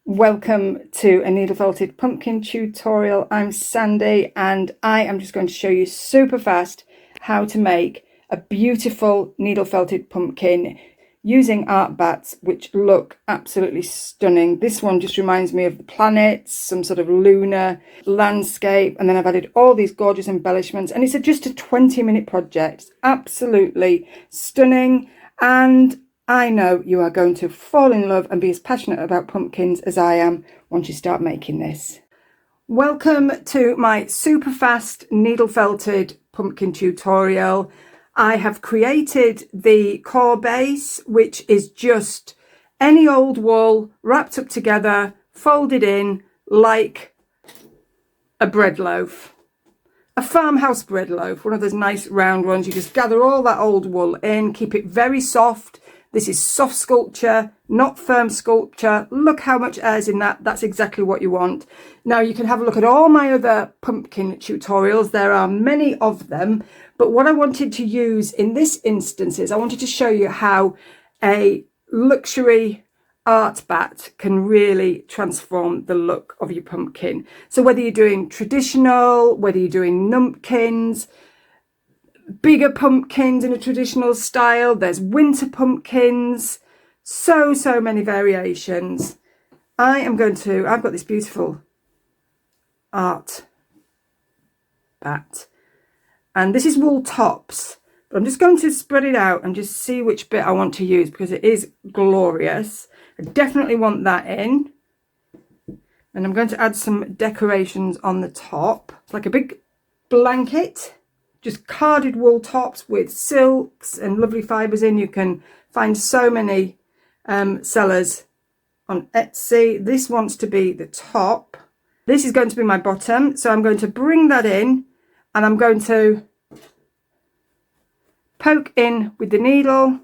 Welcome to a needle felted pumpkin tutorial. I'm Sandy and I am just going to show you super fast how to make a beautiful needle felted pumpkin using art bats which look absolutely stunning. This one just reminds me of the planets, some sort of lunar landscape, and then I've added all these gorgeous embellishments, and it's just a 20-minute project. It's absolutely stunning, and I know you are going to fall in love and be as passionate about pumpkins as I am once you start making this. Welcome to my super fast needle felted pumpkin tutorial. I have created the core base, which is just any old wool wrapped up together, folded in like a bread loaf. A farmhouse bread loaf, one of those nice round ones. You just gather all that old wool in, keep it very soft. This is soft sculpture, not firm sculpture. Look how much air's in that. That's exactly what you want. Now you can have a look at all my other pumpkin tutorials. There are many of them, but what I wanted to use in this instance is I wanted to show you how a luxury art bat can really transform the look of your pumpkin. So whether you're doing traditional, whether you're doing numpkins, bigger pumpkins in a traditional style, there's winter pumpkins, so many variations. I've got this beautiful art bat, and this is wool tops, but I'm just going to spread it out and just see which bit I want to use because it is glorious. I definitely want that in, and I'm going to add some decorations on the top. It's like a big blanket, just carded wool tops with silks and lovely fibres in. You can find so many sellers on Etsy. This wants to be the top. This is going to be my bottom. So I'm going to bring that in and I'm going to poke in with the needle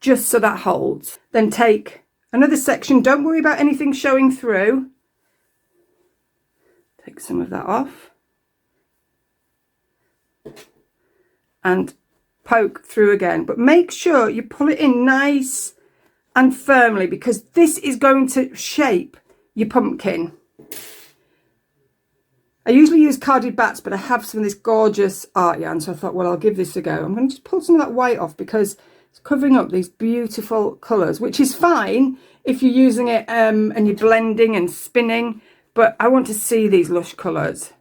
just so that holds. Then take another section. Don't worry about anything showing through. Take some of that off. And poke through again, but make sure you pull it in nice and firmly because this is going to shape your pumpkin. I usually use carded bats, but I have some of this gorgeous art yarn, so I thought, well, I'll give this a go. I'm going to just pull some of that white off because it's covering up these beautiful colours, which is fine if you're using it and you're blending and spinning, but I want to see these lush colours.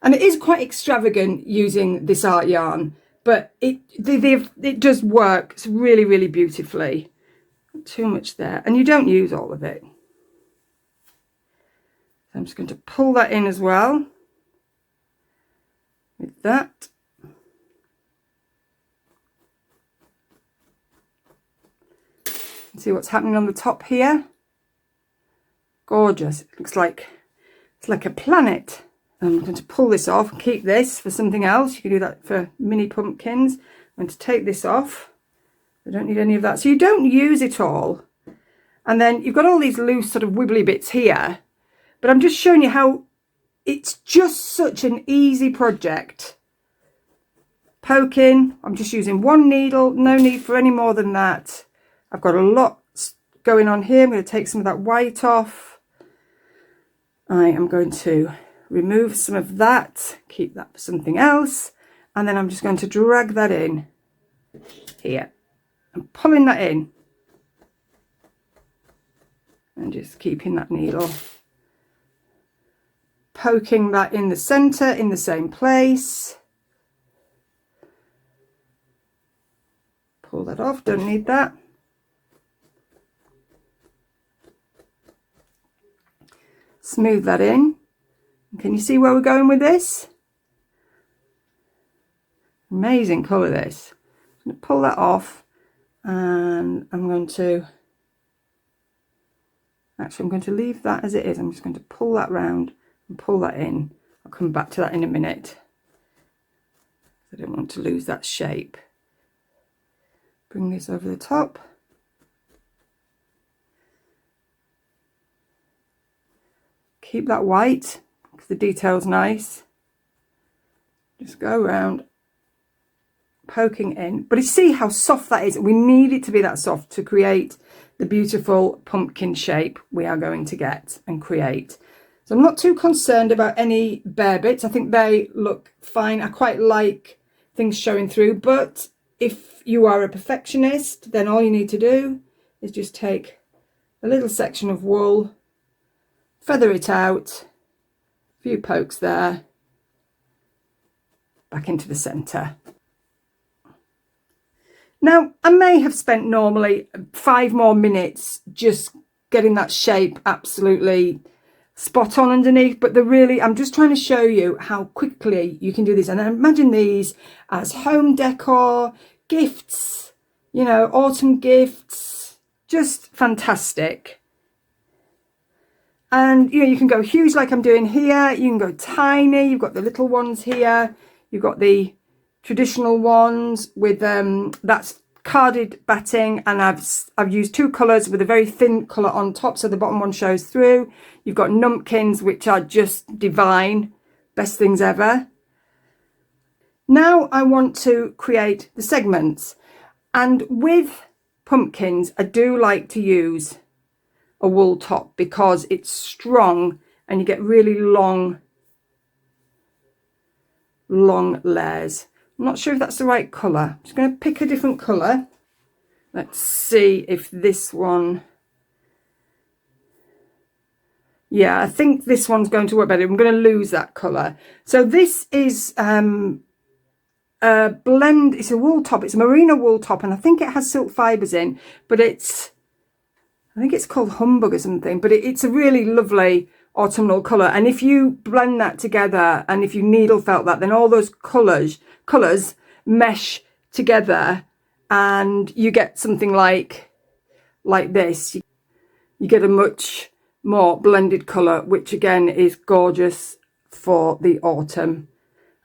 And it is quite extravagant using this art yarn, but it does work really beautifully. Not too much there, and you don't use all of it. So I'm just going to pull that in as well with that. See what's happening on the top here? Gorgeous. It looks like it's like a planet. I'm going to pull this off and keep this for something else. You can do that for mini pumpkins. I'm going to take this off. I don't need any of that. So you don't use it all. And then you've got all these loose sort of wibbly bits here. But I'm just showing you how it's just such an easy project. Poking. I'm just using one needle. No need for any more than that. I've got a lot going on here. I'm going to take some of that white off. I am going to remove some of that, keep that for something else, and then I'm just going to drag that in here. I'm pulling that in and just keeping that needle, poking that in the center in the same place. Pull that off, don't need that. Smooth that in. Can you see where we're going with this? Amazing colour this. I'm going to pull that off and I'm going to leave that as it is. I'm just going to pull that round and pull that in. I'll come back to that in a minute. I don't want to lose that shape. Bring this over the top. Keep that white. The detail's nice. Just go around poking in. But you see how soft that is? We need it to be that soft to create the beautiful pumpkin shape we are going to get and create. So I'm not too concerned about any bare bits. I think they look fine. I quite like things showing through, but if you are a perfectionist, then all you need to do is just take a little section of wool, feather it out, a few pokes there, back into the centre. Now, I may have spent normally 5 more minutes just getting that shape absolutely spot on underneath, but I'm just trying to show you how quickly you can do this. And I imagine these as home decor, gifts, you know, autumn gifts, just fantastic. And, you know, you can go huge like I'm doing here. You can go tiny. You've got the little ones here. You've got the traditional ones with that's carded batting, and I've used 2 colours with a very thin colour on top, so the bottom one shows through. You've got numpkins, which are just divine, best things ever. Now I want to create the segments, and with pumpkins I do like to use a wool top because it's strong and you get really long layers. I'm not sure if that's the right colour. I'm just going to pick a different colour. Let's see if this one... Yeah, I think this one's going to work better. I'm going to lose that colour. So this is a blend. It's a wool top. It's a merino wool top, and I think it has silk fibres in, but I think it's called Humbug or something, but it's a really lovely autumnal colour. And if you blend that together and if you needle felt that, then all those colours mesh together and you get something like this. You get a much more blended colour, which again is gorgeous for the autumn.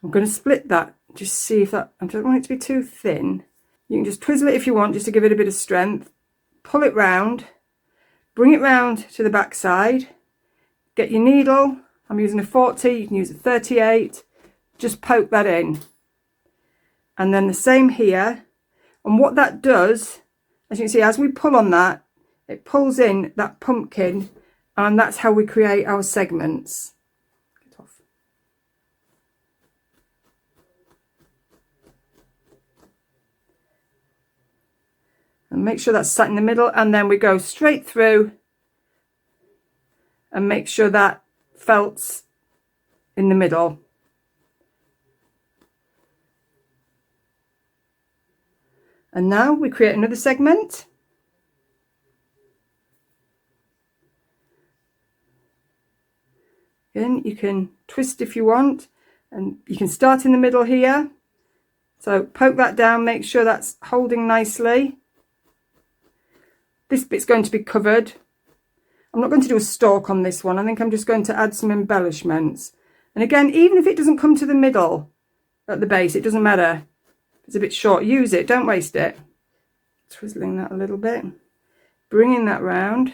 I'm going to split that, just see if that, I don't want it to be too thin. You can just twizzle it if you want, just to give it a bit of strength. Pull it round, bring it round to the back side, get your needle. I'm using a 40, you can use a 38, just poke that in. And then the same here. And what that does, as you can see, as we pull on that, it pulls in that pumpkin, and that's how we create our segments. Get off. And make sure that's sat in the middle, and then we go straight through and make sure that felt's in the middle. And now we create another segment. Again, you can twist if you want, and you can start in the middle here. So poke that down, make sure that's holding nicely. This bit's going to be covered. I'm not going to do a stalk on this one. I think I'm just going to add some embellishments. And again, even if it doesn't come to the middle at the base, it doesn't matter. It's a bit short, use it, don't waste it. Twizzling that a little bit, bringing that round,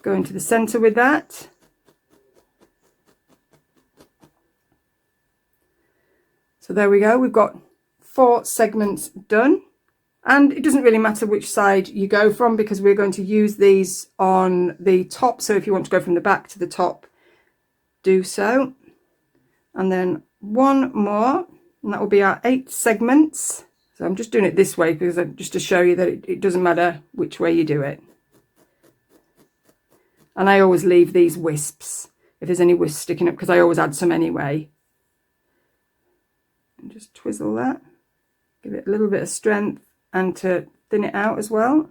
going to the center with that. So there we go, we've got 4 segments done. And it doesn't really matter which side you go from, because we're going to use these on the top. So if you want to go from the back to the top, do so. And then 1 more. And that will be our 8 segments. So I'm just doing it this way because just to show you that it doesn't matter which way you do it. And I always leave these wisps if there's any wisps sticking up, because I always add some anyway. And just twizzle that, give it a little bit of strength, and to thin it out as well.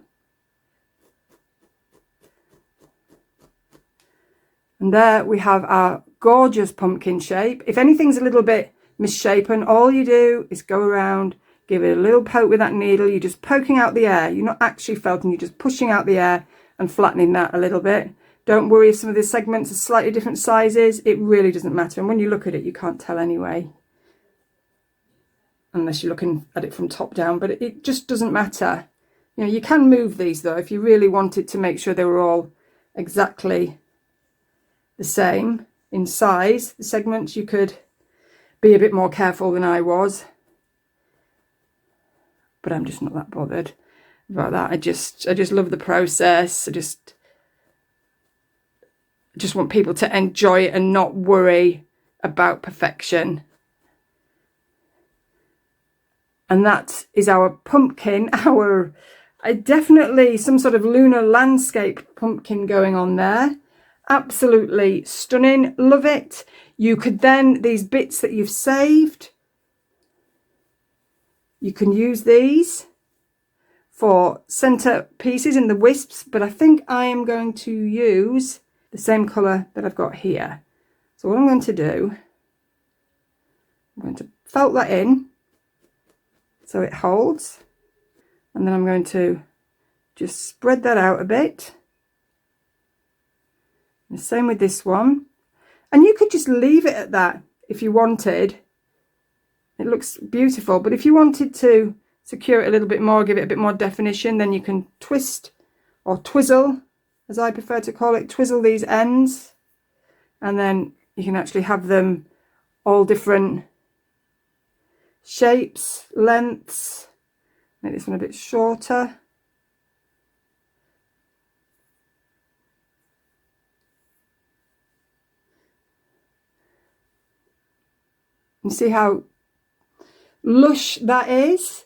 And there we have our gorgeous pumpkin shape. If anything's a little bit misshapen, all you do is go around, give it a little poke with that needle. You're just poking out the air. You're not actually felting, you're just pushing out the air and flattening that a little bit. Don't worry if some of the segments are slightly different sizes. It really doesn't matter. And when you look at it, you can't tell anyway, unless you're looking at it from top down, but it just doesn't matter. You know, you can move these though if you really wanted to make sure they were all exactly the same in size. The segments, you could be a bit more careful than I was. but I'm just not that bothered about that. I just love the process. I just want people to enjoy it and not worry about perfection. And that is our pumpkin, definitely some sort of lunar landscape pumpkin going on there. Absolutely stunning. Love it. You could then, these bits that you've saved, you can use these for centre pieces in the wisps, but I think I am going to use the same colour that I've got here. So what I'm going to do, I'm going to felt that in so it holds, and then I'm going to just spread that out a bit. The same with this one, and you could just leave it at that if you wanted. It looks beautiful, but if you wanted to secure it a little bit more, give it a bit more definition, then you can twist or twizzle, as I prefer to call it, twizzle these ends, and then you can actually have them all different shapes, lengths. Make this one a bit shorter. You see how lush that is?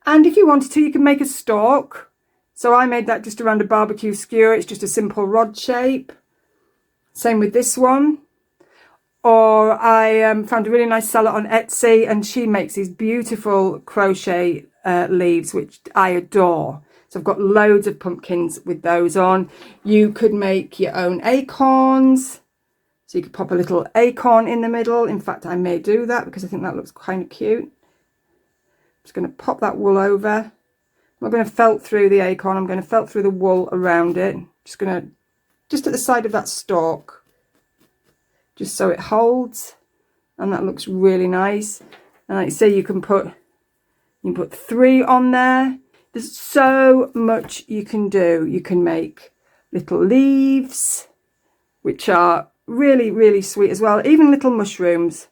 And if you wanted to, you can make a stalk. So I made that just around a barbecue skewer. It's just a simple rod shape. Same with this one. Or I found a really nice seller on Etsy, and she makes these beautiful crochet leaves, which I adore. So I've got loads of pumpkins with those on. You could make your own acorns. So you could pop a little acorn in the middle. In fact, I may do that because I think that looks kind of cute. I'm just going to pop that wool over. I'm not going to felt through the acorn. I'm going to felt through the wool around it. Just at the side of that stalk, just so it holds, and that looks really nice. And like I say, you can put 3 on there. There's so much you can do. You can make little leaves, which are really, really sweet as well. Even little mushrooms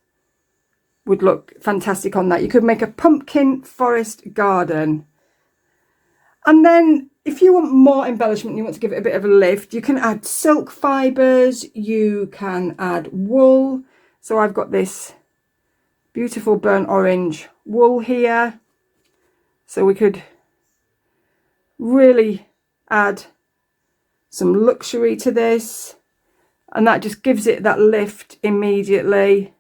would look fantastic on that. You could make a pumpkin forest garden. And then if you want more embellishment, you want to give it a bit of a lift, you can add silk fibres, you can add wool. So I've got this beautiful burnt orange wool here. So we could really add some luxury to this, and that just gives it that lift immediately.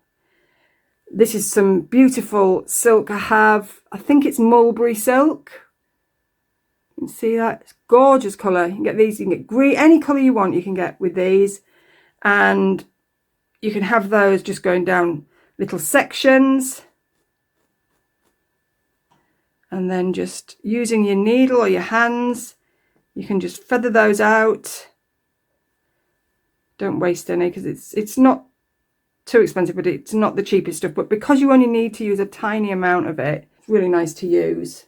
This is some beautiful silk I have. I think it's mulberry silk. You can see that. It's gorgeous colour. You can get these, you can get green, any colour you want you can get with these. And you can have those just going down little sections. And then just using your needle or your hands, you can just feather those out. Don't waste any, because it's not too expensive, but it's not the cheapest stuff. But because you only need to use a tiny amount of it, it's really nice to use.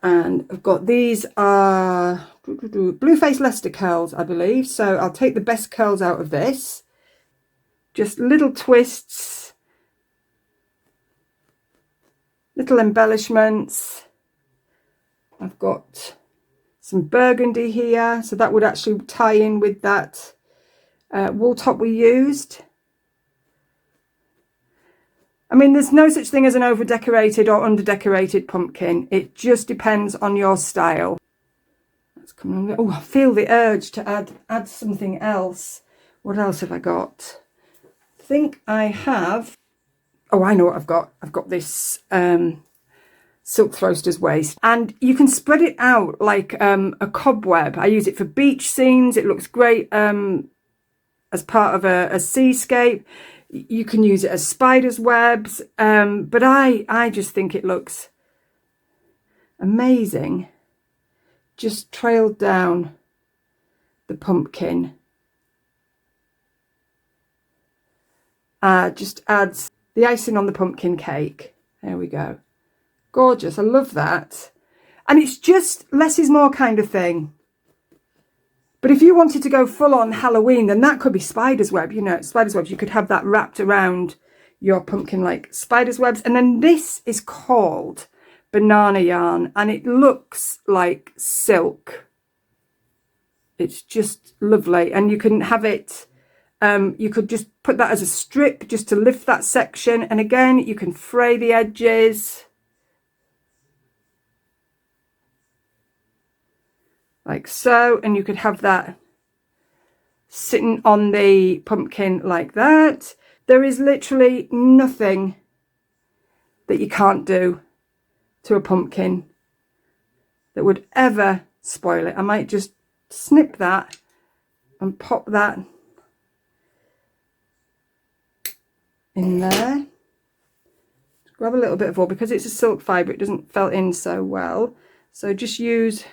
And I've got these are Bluefaced Leicester curls, I believe. So I'll take the best curls out of this. Just little twists, little embellishments. I've got some burgundy here, so that would actually tie in with that wool top we used. I mean, there's no such thing as an over decorated or under decorated pumpkin. It just depends on your style. That's coming on. Oh, I feel the urge to add something else. What else have I got? I think I have, oh, I know what I've got. I've got this silk throaster's waist, and you can spread it out like a cobweb. I use it for beach scenes. It looks great as part of a seascape. You can use it as spider's webs, but I just think it looks amazing. Just trailed down the pumpkin. Just adds the icing on the pumpkin cake. There we go. Gorgeous. I love that. And it's just less is more kind of thing. But if you wanted to go full on Halloween, then that could be spider's web. You know, spider's webs, you could have that wrapped around your pumpkin like spider's webs. And then this is called banana yarn, and it looks like silk. It's just lovely, and you can have it, you could just put that as a strip just to lift that section, and again you can fray the edges like so, and you could have that sitting on the pumpkin like that. There is literally nothing that you can't do to a pumpkin that would ever spoil it. I might just snip that and pop that in there. Grab a little bit of wool, because it's a silk fibre, it doesn't felt in so well, so just use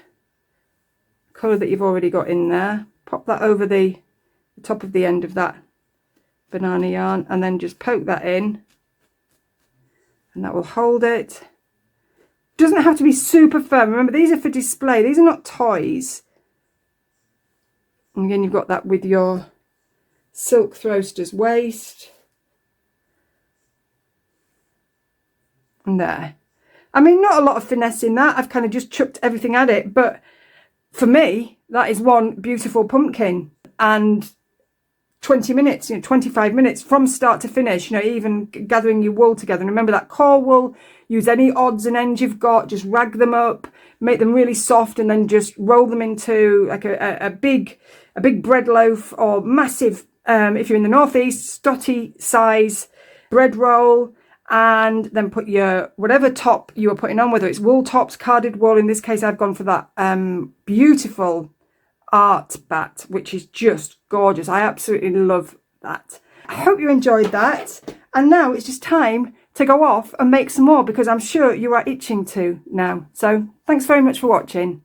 colour that you've already got in there, pop that over the top of the end of that banana yarn, and then just poke that in, and that will hold it. Doesn't have to be super firm. Remember, these are for display, these are not toys. And again, you've got that with your silk throaster's waist. And there. I mean, not a lot of finesse in that. I've kind of just chucked everything at it. But for me, that is one beautiful pumpkin. And 20 minutes, 25 minutes from start to finish, even gathering your wool together. And remember that core wool, use any odds and ends you've got, just rag them up, make them really soft, and then just roll them into like a big bread loaf, or massive, if you're in the northeast, stotty size bread roll, and then put your whatever top you are putting on, whether it's wool tops, carded wool. In this case, I've gone for that beautiful art bat, which is just gorgeous. I absolutely love that. I hope you enjoyed that, and now it's just time to go off and make some more, because I'm sure you are itching to now. So thanks very much for watching.